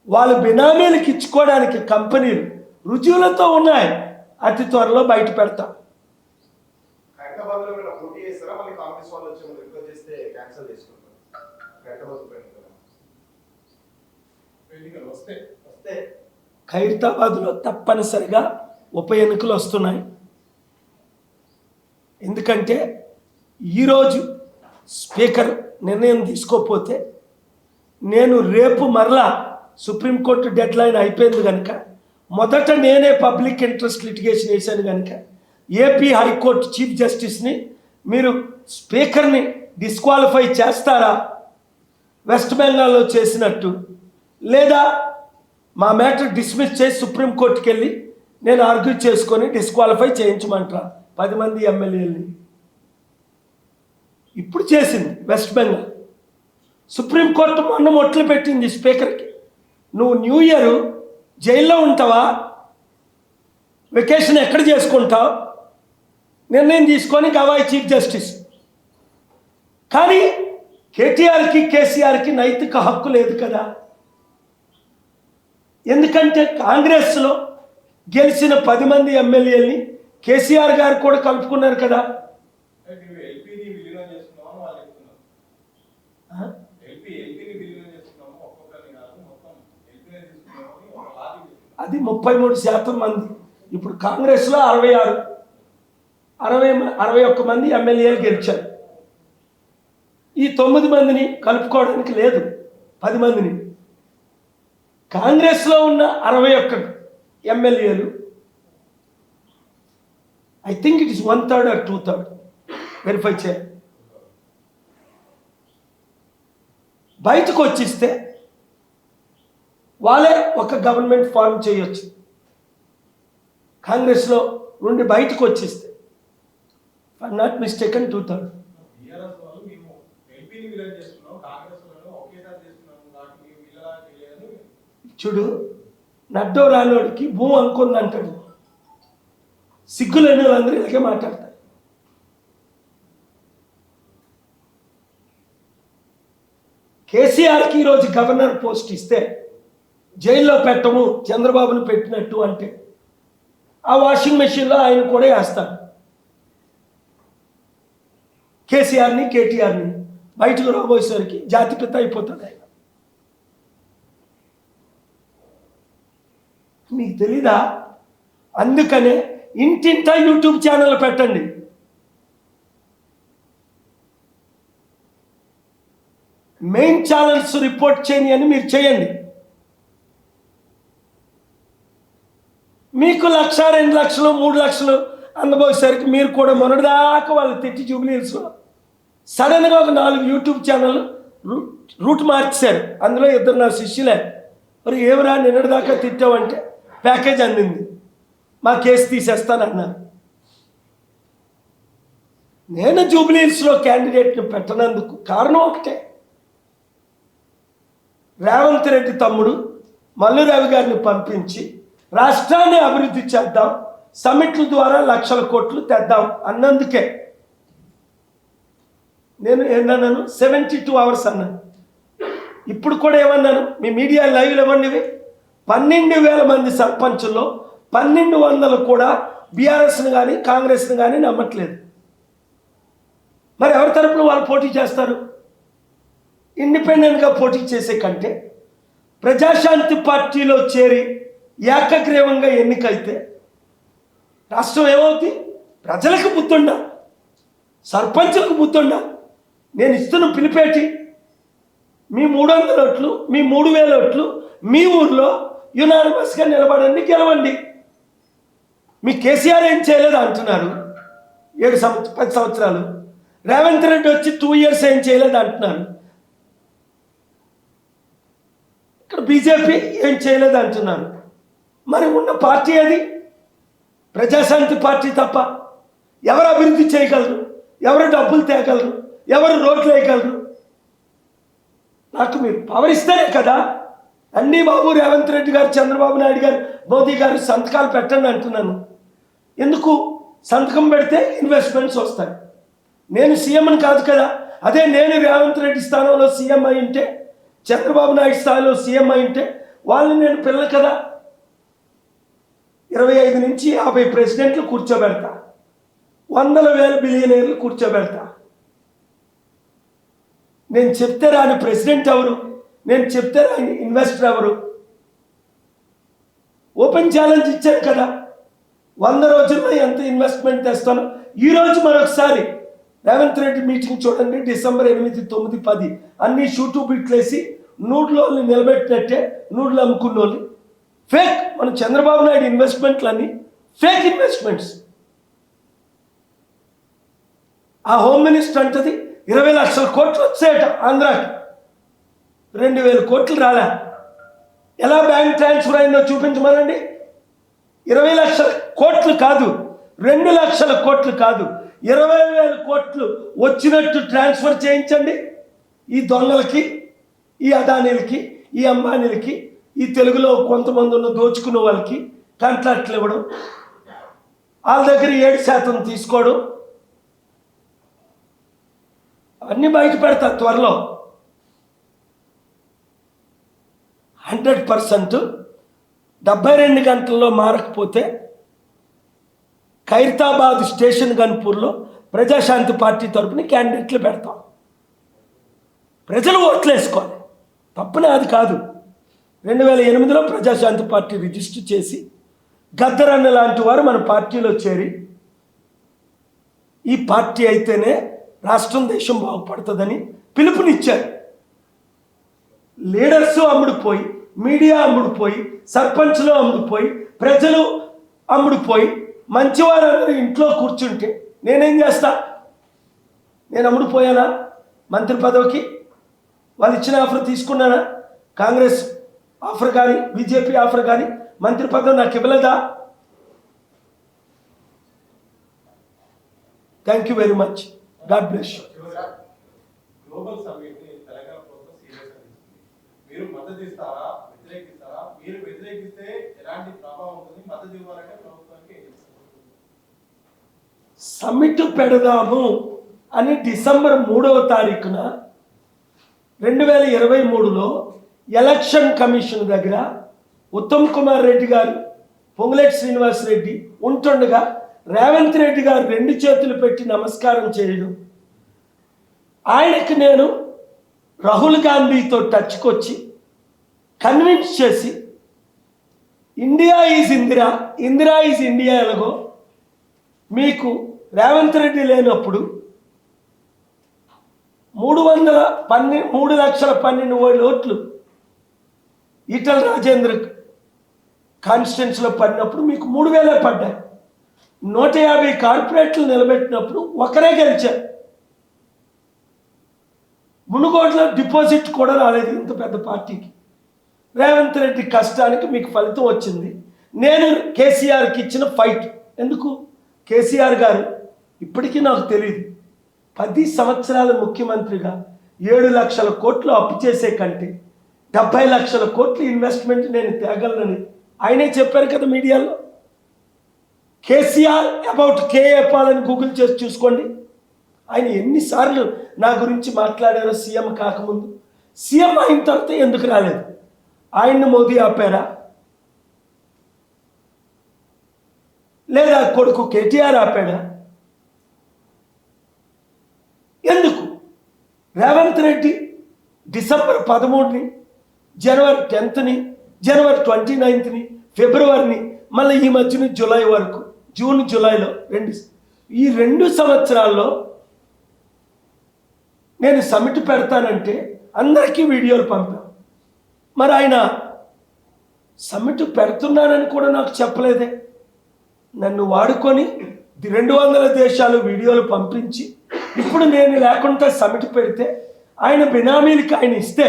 వాళ్ళు బినామీలకు ఇచ్చుకోవడానికి కంపెనీలు రుజువులతో ఉన్నాయి. అతి త్వరలో బయట పెడతాం. వస్తే ఖైరతాబాద్లో తప్పనిసరిగా ఉప ఎన్నికలు వస్తున్నాయి. ఎందుకంటే ఈరోజు స్పీకర్ నిర్ణయం తీసుకోకపోతే నేను రేపు మరలా సుప్రీంకోర్టు డెడ్ లైన్ అయిపోయింది కనుక మొదట నేనే పబ్లిక్ ఇంట్రెస్ట్ లిటిగేషన్ వేశాను కనుక ఏపీ హైకోర్టు చీఫ్ జస్టిస్ని మీరు స్పీకర్ని డిస్క్వాలిఫై చేస్తారా వెస్ట్ బెంగాల్లో చేసినట్టు, లేదా మా మ్యాటర్ డిస్మిస్ చేసి సుప్రీంకోర్టుకి వెళ్ళి నేను ఆర్గ్యూ చేసుకొని డిస్క్వాలిఫై చేయించమంటారా 10 మంది ఎమ్మెల్యేలని. ఇప్పుడు చేసింది వెస్ట్ బెంగాల్. సుప్రీంకోర్టు మొన్న మొట్లు పెట్టింది స్పీకర్కి, నువ్వు న్యూ ఇయర్ జైల్లో ఉంటావా, వెకేషన్ ఎక్కడ చేసుకుంటావు నిర్ణయం తీసుకొని గవాయి చీఫ్ జస్టిస్. కానీ కేటీఆర్కి కేసీఆర్కి నైతిక హక్కు లేదు కదా. ఎందుకంటే కాంగ్రెస్లో గెలిచిన 10 మంది ఎమ్మెల్యేలని కేసీఆర్ గారు కూడా కలుపుకున్నారు కదా. అది 33% మంది. ఇప్పుడు కాంగ్రెస్లో 61 మంది ఎమ్మెల్యేలు గెలిచారు. ఈ 9 మందిని కలుపుకోవడానికి లేదు, 10 మందిని. కాంగ్రెస్లో ఉన్న 61 ఎమ్మెల్యేలు I think it is 1/3 or 2/3 verify చేయాలి. బయటకు వచ్చిస్తే వాళ్ళే ఒక గవర్నమెంట్ ఫార్మ్ చేయొచ్చు. కాంగ్రెస్లో నుండి బయటకు వచ్చిస్తే ఐఎమ్ నాట్ మిస్టేకన్ 2/3. చూడు, నడ్డో రానోడికి భూమి అనుకుంది అంటాడు. సిగ్గులేని వాళ్ళందరూ ఇలాగే మాట్లాడతారు. కేసీఆర్కి ఈరోజు గవర్నర్ పోస్ట్ ఇస్తే జైల్లో పెట్టము చంద్రబాబును పెట్టినట్టు అంటే ఆ వాషింగ్ మెషిన్లో ఆయన కూడా వేస్తాడు. కేసీఆర్ని కేటీఆర్ని బయటకు రాబోయేసరికి జాతిపిత అయిపోతుంది ఆయన. మీకు తెలీదా? అందుకనే ఇంటింటా యూట్యూబ్ ఛానల్ పెట్టండి. మెయిన్ ఛానల్స్ రిపోర్ట్ చేయని అని మీరు చేయండి. మీకు 1,00,000, 2,00,000, 3,00,000 అందబోయేసరికి మీరు కూడా మొన్నటిదాకా వాళ్ళు తెచ్చి జూబ్లీహిల్స్లో సడన్గా ఒక 4 యూట్యూబ్ ఛానల్ రూట్ మార్చారు. అందులో 2 నా శిష్యులే. మరి ఏమరా నిన్నటిదాకా తిట్టావంటే ప్యాకేజ్ అందింది, మా కేసు తీసేస్తానన్నారు. నేను జూబ్లీహిల్స్లో క్యాండిడేట్ని పెట్టనందుకు కారణం ఒకటే, రేవంత్ రెడ్డి తమ్ముడు మల్లు రవి గారిని పంపించి రాష్ట్రాన్ని అభివృద్ధి చేద్దాం, సమిట్ల ద్వారా 1,00,000 కోట్లు తెద్దాం అన్నందుకే. నేను ఏమన్నాను? 72 hours అన్నాను. ఇప్పుడు కూడా ఏమన్నాను? మీ మీడియా లైవ్లు ఇవ్వండి. 12,000 మంది సర్పంచుల్లో 1,200 కూడా బీఆర్ఎస్ని కానీ కాంగ్రెస్ని కానీ నమ్మట్లేదు. మరి ఎవరి తరపున వాళ్ళు పోటీ చేస్తారు? ఇండిపెండెంట్గా పోటీ చేసే కంటే ప్రజాశాంతి పార్టీలో చేరి ఏకగ్రీవంగా ఎన్నికైతే రాష్ట్రం ఏమవుతుంది? ప్రజలకు బుద్ధుండా, సర్పంచులకు బుద్ధుండా. నేను ఇస్తున్న పిలిపేటి మీ 300 ఓట్లు, మీ 3,000 ఓట్లు మీ ఊర్లో యునానిమస్గా నిలబడండి, గెలవండి. మీ కేసీఆర్ ఏం చేయలేదు అంటున్నారు 10 సంవత్సరాలు. రేవంత్ రెడ్డి వచ్చి 2 years ఏం చేయలేదు అంటున్నారు. ఇక్కడ బీజేపీ ఏం చేయలేదు అంటున్నారు. మరి ఉన్న పార్టీ అది ప్రజాశాంతి పార్టీ తప్ప. ఎవరు అభివృద్ధి చేయగలరు? ఎవరు డబ్బులు తేగలరు? ఎవరు రోడ్లు వేయగలరు? నాకు మీరు పవర్ ఇస్తేనే కదా అన్నీ బాబు రేవంత్ రెడ్డి గారు, చంద్రబాబు నాయుడు గారు, మోదీ గారు సంతకాలు పెట్టండి అంటున్నాను. ఎందుకు? సంతకం పెడితే ఇన్వెస్ట్మెంట్స్ వస్తాయి. నేను సీఎంని కాదు కదా. అదే నేను రేవంత్ రెడ్డి స్థానంలో సీఎం అయి ఉంటే, చంద్రబాబు నాయుడు స్థాయిలో సీఎం అయి ఉంటే వాళ్ళని నేను పిల్లలు కదా 25 నుంచి 50 ప్రెసిడెంట్లు కూర్చోబెడతా, 100,000 బిలియనీర్లు కూర్చోబెడతా. నేను చెప్తే రాని ప్రెసిడెంట్ ఎవరు? నేను చెప్తే రాని ఇన్వెస్టర్ ఎవరు? ఓపెన్ ఛాలెంజ్ ఇచ్చారు కదా, 100 రోజుల్లో ఎంత ఇన్వెస్ట్మెంట్ తెస్తాను. ఈరోజు మరొకసారి రేవంత్ రెడ్డి మీటింగ్ చూడండి, డిసెంబర్ 8, 9, 10 అన్ని షూటు బిట్లు వేసి నూడ్లో నిలబెట్టినట్టే, నూడ్లు అమ్ముకున్న వాళ్ళు ఫేక్. మన చంద్రబాబు నాయుడు ఇన్వెస్ట్మెంట్లు అన్ని ఫేక్ ఇన్వెస్ట్మెంట్స్. ఆ హోమ్ మినిస్టర్ అంటది 20 లక్షల కోట్లు వచ్చాయట ఆంధ్రాకి, 2,000 కోట్లు రాలే. ఎలా బ్యాంక్ ట్రాన్స్ఫర్ అయిందో చూపించమనండి. 20 లక్షల కోట్లు కాదు, 2 లక్షల కోట్లు కాదు, 20,000 కోట్లు వచ్చినట్టు ట్రాన్స్ఫర్ చేయించండి. ఈ దొంగలకి, ఈ అదానీలకి, ఈ అంబానీలకి, ఈ తెలుగులో కొంతమంది ఉన్న దోచుకున్న వాళ్ళకి కాంట్రాక్ట్లు ఇవ్వడం, వాళ్ళ దగ్గర 7% తీసుకోవడం, అన్నీ బయట పెడతారు త్వరలో. 100% 72 గంటల్లో మారకపోతే ఖైరతాబాద్ స్టేషన్ గన్పూర్లో ప్రజాశాంతి పార్టీ తరపున క్యాండిడేట్లు పెడతాం. ప్రజలు ఓట్లు వేసుకోవాలి, తప్పునే అది కాదు. 2008లో ప్రజాశాంతి పార్టీ రిజిస్టర్ చేసి గద్దరన్న లాంటి వారు మన పార్టీలో చేరి ఈ పార్టీ అయితేనే రాష్ట్రం దేశం బాగుపడుతుందని పిలుపునిచ్చారు. లీడర్స్ అమ్ముడుపోయి, మీడియా అమ్ముడుపోయి, సర్పంచ్లు అమ్ముడుపోయి, ప్రజలు అమ్ముడుపోయి, మంచివారందరూ ఇంట్లో కూర్చుంటే నేనేం చేస్తా? నేను అమ్ముడుపోయానా? మంత్రి పదవికి వాళ్ళు ఇచ్చిన ఆఫర్ తీసుకున్నానా? కాంగ్రెస్ ఆఫర్ కానీ, బీజేపీ ఆఫర్ కానీ మంత్రి పదవి నాకు ఇవ్వలేదా? Thank you very much. God bless you. Global summit ని తెలంగాణ ప్రభుత్వం సీరియస్ గా తీసుకుంది. మీరు మద్దతు ఇస్తారా, వ్యతిరేకిస్తారా? మీరు వ్యతిరేకిస్తే ఎలాంటి ప్రభావం ఉంటుంది? మద్దతు ఇవ్వాలంటే ప్రభుత్వానికి ఏం చేస్తారు? సమ్మిట్ పెడదాము అని డిసెంబర్ 3వ తారీఖున 2023లో ఎలక్షన్ కమిషన్ దగ్గర ఉత్తమ్ కుమార్ రెడ్డి గారు, పొంగులేటి శ్రీనివాస్ రెడ్డి ఉంటుండగా రేవంత్ రెడ్డి గారు 2 చేతులు పెట్టి నమస్కారం చేయడం, ఆయనకి నేను రాహుల్ గాంధీతో టచ్కొచ్చి కన్విన్స్ చేసి India is Indira, Indira is India ఎలాగో మీకు రేవంత్ రెడ్డి లేనప్పుడు 3,12,000 ఓట్లు ఈటల రాజేంద్ర కాన్స్టిట్యున్సీలో పడినప్పుడు మీకు 3,000 పడ్డాయి. 150 కార్పొరేట్లు నిలబెట్టినప్పుడు ఒకరే గెలిచారు. మునుగోడులో డిపాజిట్ కూడా రాలేదు ఇంత పెద్ద పార్టీకి. రేవంత్ రెడ్డి కష్టానికి మీకు ఫలితం వచ్చింది. నేను కేసీఆర్కి ఇచ్చిన ఫైట్ ఎందుకు? కేసీఆర్ గారు ఇప్పటికీ నాకు తెలియదు, 10 సంవత్సరాల ముఖ్యమంత్రిగా 7 లక్షల కోట్లు అప్పు చేసే కంటే 70 లక్షల కోట్లు ఇన్వెస్ట్మెంట్ నేను తేగలనని ఆయనే చెప్పారు కదా మీడియాలో. కేసీఆర్ అబౌట్ కేఏ పాల్ అని గూగుల్ చేసి చూసుకోండి. ఆయన ఎన్నిసార్లు నా గురించి మాట్లాడారో సీఎం కాకముందు. సీఎం అయిన తర్వాత ఎందుకు రాలేదు? ఆయన్ని మోదీ ఆపారా? లేదా కొడుకు కేటీఆర్ ఆపాడా? ఎందుకు? రేవంత్ రెడ్డి డిసెంబర్ 13ని, జనవరి 10ని, జనవరి 29ని, ఫిబ్రవరిని, మళ్ళీ ఈ మధ్యన జూలై వరకు, జూన్ జూలైలో ఈ 2 సంవత్సరాల్లో నేను సమిట్ పెడతానంటే అందరికీ వీడియోలు పంపాను. మరి ఆయన సమిట్ పెడుతున్నానని కూడా నాకు చెప్పలేదే. నన్ను వాడుకొని 200 దేశాలు వీడియోలు పంపించి ఇప్పుడు నేను లేకుండా సమిట్ పెడితే ఆయన బినామీలకి ఆయన ఇస్తే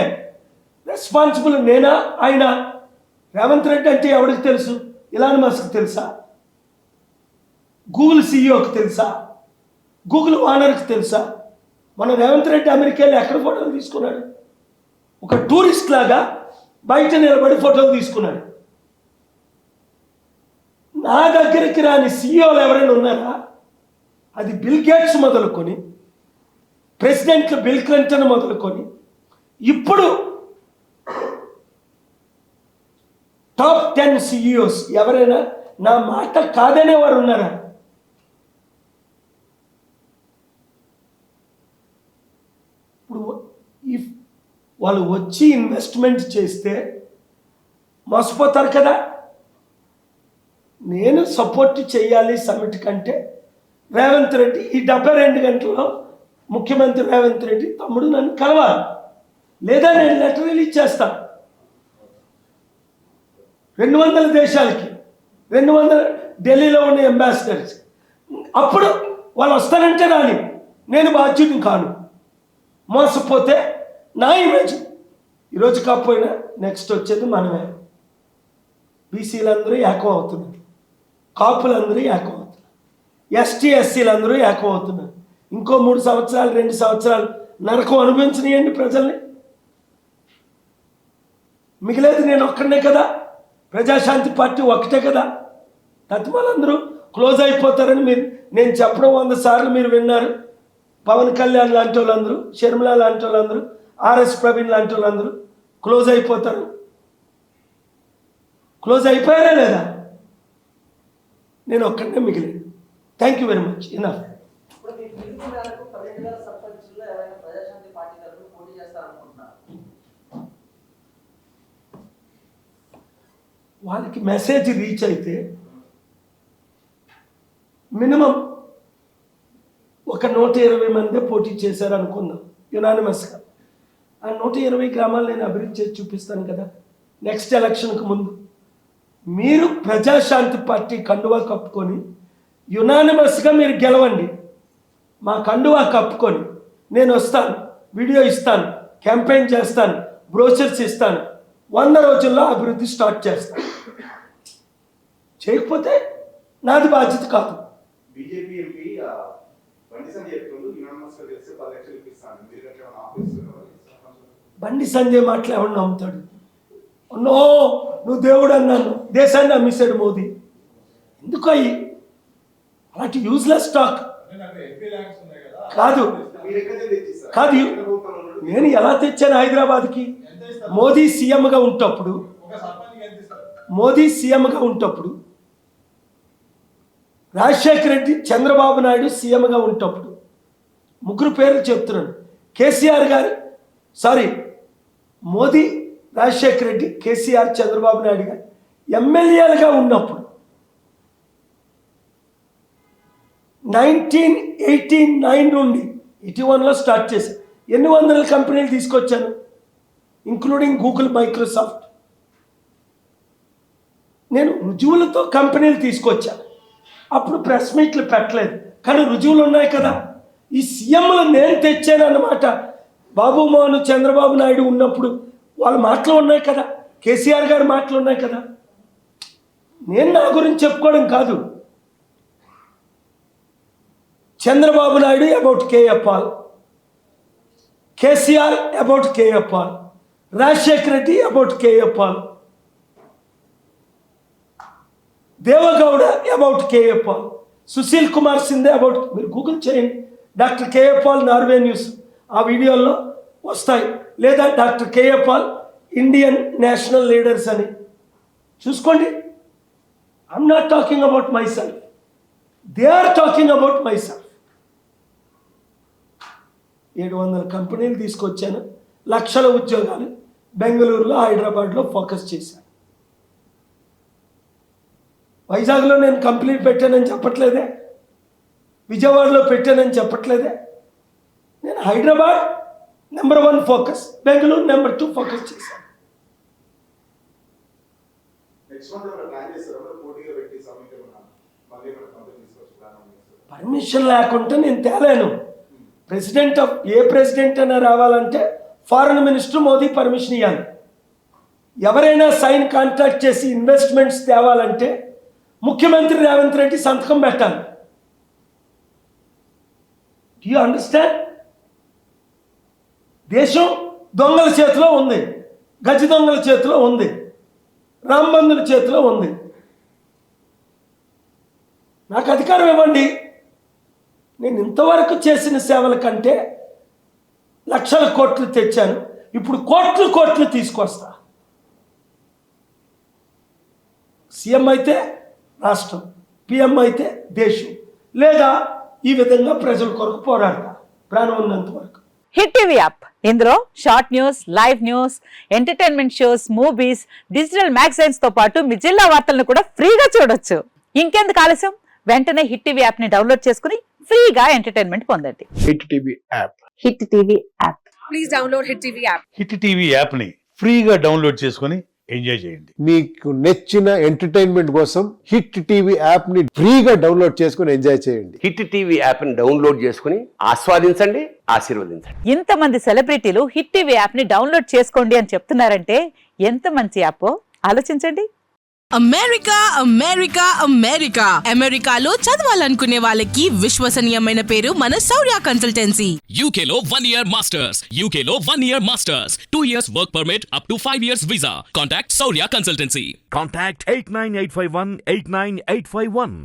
రెస్పాన్సిబుల్ నేనా ఆయన? రేవంత్ రెడ్డి అంటే ఎవరికి తెలుసు? ఇలాన్ మస్క్ తెలుసా? గూగుల్ సీఈఓకి తెలుసా? గూగుల్ ఓనర్కి తెలుసా? మన రేవంత్ రెడ్డి అమెరికాలో ఎక్కడ ఫోటోలు తీసుకున్నాడు? ఒక టూరిస్ట్ లాగా బయట నిలబడి ఫోటోలు తీసుకున్నాడు. నా దగ్గరికి రాని సీఈఓలు ఎవరైనా ఉన్నారా? అది బిల్ గేట్స్ మొదలుకొని, ప్రెసిడెంట్ బిల్ క్లింటన్ మొదలుకొని, ఇప్పుడు టాప్ 10 సీఈఓస్ ఎవరైనా నా మాట కాదనే వారు ఉన్నారా? ఇప్పుడు వాళ్ళు వచ్చి ఇన్వెస్ట్మెంట్ చేస్తే మోసపోతారు కదా. నేను సపోర్ట్ చేయాలి సమిట్ కంటే రేవంత్ రెడ్డి ఈ 72 గంటల్లో ముఖ్యమంత్రి రేవంత్ రెడ్డి తమ్ముడు నన్ను కలవాలి, లేదా నేను లెటర్ రిలీజ్ చేస్తాను 200 దేశాలకి, 200 ఢిల్లీలో ఉన్న అంబాసిడర్స్. అప్పుడు వాళ్ళు వస్తానంటే రాని, నేను బాధ్యుడిని కాను. మోసపోతే నా ఇమేజ్ ఈరోజు కాకపోయినా నెక్స్ట్ వచ్చేది మనమే. బీసీలందరూ ఏకం అవుతున్నారు, కాపులందరూ ఏకం అవుతున్నారు, ఎస్టీ ఎస్సీలందరూ ఏకం అవుతున్నారు. ఇంకో 3 సంవత్సరాలు 2 సంవత్సరాలు నరకం అనుభవించనియండి ప్రజల్ని. మిగిలేదు నేను ఒక్కడనే కదా, ప్రజాశాంతి పార్టీ ఒక్కటే కదా. తత్మాలందరూ క్లోజ్ అయిపోతారని నేను చెప్పడం 100 సార్లు మీరు విన్నారు. పవన్ కళ్యాణ్ లాంటి వాళ్ళందరూ, షర్మిల లాంటి వాళ్ళందరూ, ఆర్ఎస్ ప్రవీణ్ లాంటి వాళ్ళందరూ క్లోజ్ అయిపోతారు. క్లోజ్ అయిపోయారా లేదా? నేను ఒక్కడనే మిగిలేదు. Thank you very much. Enough. ఇప్పుడు మీ పిలుపు మేరకు 12,000 సర్పంచుల్లో ఎవరైనా ప్రజాశాంతి పార్టీ తరఫున పోటీ చేస్తారనుకుంటున్నారు? వాళ్ళకి మెసేజ్ రీచ్ అయితే మినిమం ఒక 120 మందే పోటీ చేశారు అనుకుందాం యునానిమస్గా. ఆ 120 గ్రామాలు నేను అభివృద్ధి చేసి చూపిస్తాను కదా నెక్స్ట్ ఎలక్షన్కి ముందు. మీరు ప్రజాశాంతి పార్టీ కండువా కప్పుకొని యునానిమస్గా మీరు గెలవండి. మా కండువా కప్పుకొని నేను వస్తాను, వీడియో ఇస్తాను, క్యాంపెయిన్ చేస్తాను, బ్రోచర్స్ ఇస్తాను. 100 రోజుల్లో అభివృద్ధి స్టార్ట్ చేస్తాను. చేయకపోతే నాది బాధ్యత కాదు. బీజేపీ ఎంపీ బండి సంజయ్ చెప్తుండు యునానిమస్ గా తెలిసి 10 లక్షలు ఇప్పిస్తాను, మీరు గట్రా ఆఫీసులో. బండి సంజయ్ మాటలు ఎవరు నమ్ముతాడు? నో, నువ్వు దేవుడు అన్నాను, దేశాన్ని అమ్మిస్తాడు మోదీ. ఎందుకు అయ్యి అలాంటి యూజ్లెస్ టాక్? అంటే నాకు ఎంపీ ల్యాండ్స్ ఉన్నాయి కదా, కాదు మీరు ఎక్కడ తెచ్చిస్తారు? కాదు, నేను ఎలా తెచ్చాను హైదరాబాద్కి? ఎంత ఇస్తారు? మోదీ సీఎంగా ఉంటప్పుడు, ఒక సర్పంచ్కి ఎంత ఇస్తారు? మోదీ సీఎంగా ఉంటప్పుడు, రాజశేఖర రెడ్డి, చంద్రబాబు నాయుడు సీఎంగా ఉంటప్పుడు, ముగ్గురు పేర్లు చెప్తున్నాను. కేసీఆర్ గారు, సారీ, మోదీ, రాజశేఖర రెడ్డి, కేసీఆర్, చంద్రబాబు నాయుడు గారు ఎమ్మెల్యేలుగా ఉన్నప్పుడు 1989 నుండి 81లో స్టార్ట్ చేశాను. ఎన్ని వందల కంపెనీలు తీసుకొచ్చాను, ఇంక్లూడింగ్ గూగుల్, మైక్రోసాఫ్ట్. నేను రుజువులతో కంపెనీలు తీసుకొచ్చాను. అప్పుడు ప్రెస్ మీట్లు పెట్టలేదు, కానీ రుజువులు ఉన్నాయి కదా. ఈ సీఎంలు నేను తెచ్చాను అన్నమాట. బాబు మోహన్, చంద్రబాబు నాయుడు ఉన్నప్పుడు వాళ్ళ మాటలు ఉన్నాయి కదా, కేసీఆర్ గారి మాటలు ఉన్నాయి కదా. నేను నా గురించి చెప్పుకోవడం కాదు. Chandrababu Naidu about KA Paul, KCR about KA Paul, Rajasekhara Reddy about KA Paul, Devegowda about KA Paul, Sushil Kumar Shinde about. మీరు గూగుల్ చేయండి, doctor KA Paul Norway news, ఆ వీడియోల్లో వస్తాయి. లేదా doctor KA Paul Indian national leaders అని చూసుకోండి. I'm not talking about myself, they are talking about myself. 700 కంపెనీలు తీసుకొచ్చాను, లక్షల ఉద్యోగాలు బెంగళూరులో, హైదరాబాద్లో ఫోకస్ చేశాను. వైజాగ్లో నేను కంపెనీ పెట్టానని చెప్పట్లేదే, విజయవాడలో పెట్టానని చెప్పట్లేదే. నేను Hyderabad number 1 focus, Bengaluru number 2 focus చేశాను. నెక్స్ట్ మంత్ ఏమైనా ప్లాన్ చేస్తారా పోటీగా పెట్టి సమీకరణ మళ్ళీ మన కంపెనీ తీసుకొచ్చి ప్లాన్ చేస్తారు? పర్మిషన్ లేకుంటే నేను తేలేను. ప్రెసిడెంట్ ఆఫ్ ఏ ప్రెసిడెంట్ అయినా రావాలంటే ఫారెన్ మినిస్టర్ మోదీ పర్మిషన్ ఇవ్వాలి. ఎవరైనా సైన్ కాంట్రాక్ట్ చేసి ఇన్వెస్ట్మెంట్స్ తేవాలంటే ముఖ్యమంత్రి రేవంత్ రెడ్డి సంతకం పెట్టాలి. Do you understand? దేశం దొంగల చేతిలో ఉంది, గజ దొంగల చేతిలో ఉంది, రాంబంధుల చేతిలో ఉంది. నాకు అధికారం ఇవ్వండి. నేను ఇంతవరకు చేసిన సేవల కంటే లక్షల కోట్లు తెచ్చాను, ఇప్పుడు కోట్లు తీసుకొస్తా. సీఎం అయితే రాష్ట్రం, పిఎం అయితే దేశం, లేదా ఈ విధంగా ప్రజల కొరకు పోరాడతా ప్రాణం ఉన్నంత వరకు. హిట్ టీవీ యాప్, ఇందులో short news, live news, entertainment shows, movies, digital magazines తో పాటు మీ జిల్లా వార్తలను కూడా ఫ్రీగా చూడొచ్చు. ఇంకెందుకు ఆలస్యం, వెంటనే హిట్ టీవీ యాప్ ని డౌన్లోడ్ చేసుకుని ఫ్రీగా ఎంటర్టైన్మెంట్ పొందండి. Hit TV app. Hit TV app. Hit TV యాప్ని ఫ్రీగా డౌన్లోడ్ చేసుకొని ఎంజాయ్ చేయండి. మీకు నచ్చిన ఎంటర్టైన్మెంట్ కోసం హిట్ టీవీ యాప్ ని ఫ్రీగా డౌన్లోడ్ చేసుకుని ఎంజాయ్ చేయండి. హిట్ టీవీ యాప్ని డౌన్లోడ్ చేసుకుని ఆస్వాదించండి, ఆశీర్వదించండి. ఇంతమంది సెలబ్రిటీలు హిట్ టీవీ యాప్ ని డౌన్లోడ్ చేసుకోండి అని చెప్తున్నారంటే ఎంత మంచి యాప్ ఆలోచించండి. అమెరికా అమెరికా అమెరికా అమెరికాలో చదవాలనుకునే వాళ్ళకి విశ్వసనీయమైన పేరు మన శౌర్య కన్సల్టెన్సీ. UK లో 1 year masters. UK లో 1 year masters. 2 years work permit up to 5 years visa. Contact Saurya Consultancy. Contact 89851 89851.